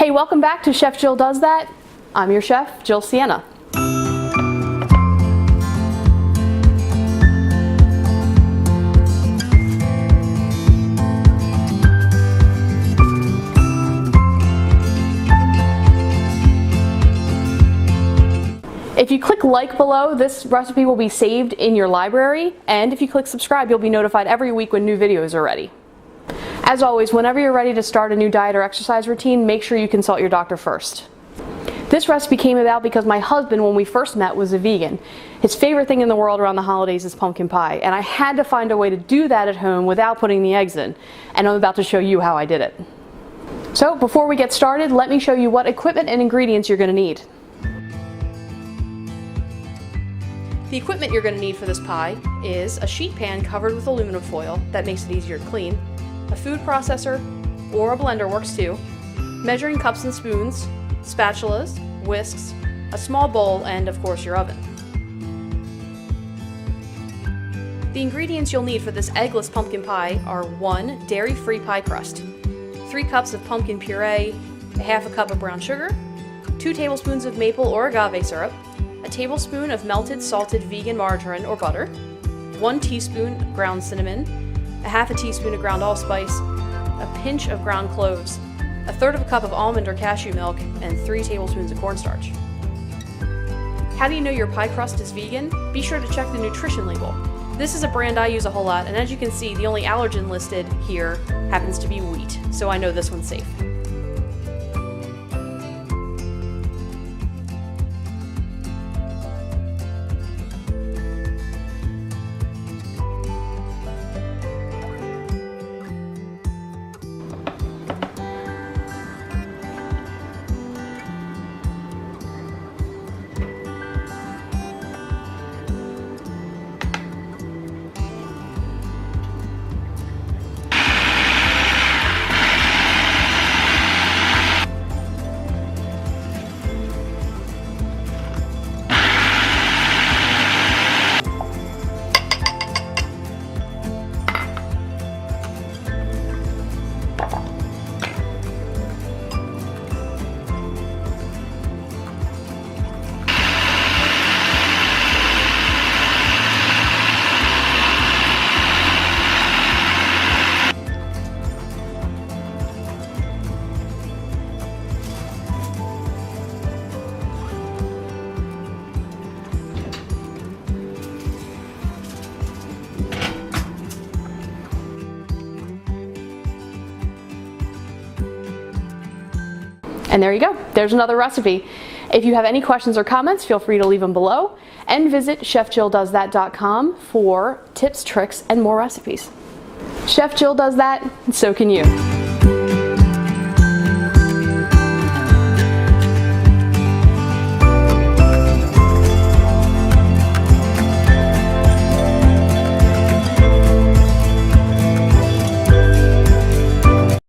Hey, welcome back to Chef Jill Does That. I'm your chef, Jill Sienna. If you click like below, this recipe will be saved in your library, and if you click subscribe, you'll be notified every week when new videos are ready. As always, whenever you're ready to start a new diet or exercise routine, make sure you consult your doctor first. This recipe came about because my husband, when we first met, was a vegan. His favorite thing in the world around the holidays is pumpkin pie, and I had to find a way to do that at home without putting the eggs in, and I'm about to show you how I did it. So before we get started, let me show you what equipment and ingredients you're going to need. The equipment you're going to need for this pie is a sheet pan covered with aluminum foil, that makes it easier to clean, a food processor, or a blender works too, measuring cups and spoons, spatulas, whisks, a small bowl, and of course your oven. The ingredients you'll need for this eggless pumpkin pie are 1 dairy-free pie crust, 3 cups of pumpkin puree, a half a cup of brown sugar, 2 tablespoons of maple or agave syrup, a tablespoon of melted salted vegan margarine or butter, 1 teaspoon ground cinnamon, a half a teaspoon of ground allspice, a pinch of ground cloves, a third of a cup of almond or cashew milk, and 3 tablespoons of cornstarch. How do you know your pie crust is vegan? Be sure to check the nutrition label. This is a brand I use a whole lot, and as you can see, the only allergen listed here happens to be wheat, so I know this one's safe. And there you go, there's another recipe. If you have any questions or comments, feel free to leave them below, and visit chefjilldoesthat.com for tips, tricks, and more recipes. Chef Jill does that, and so can you.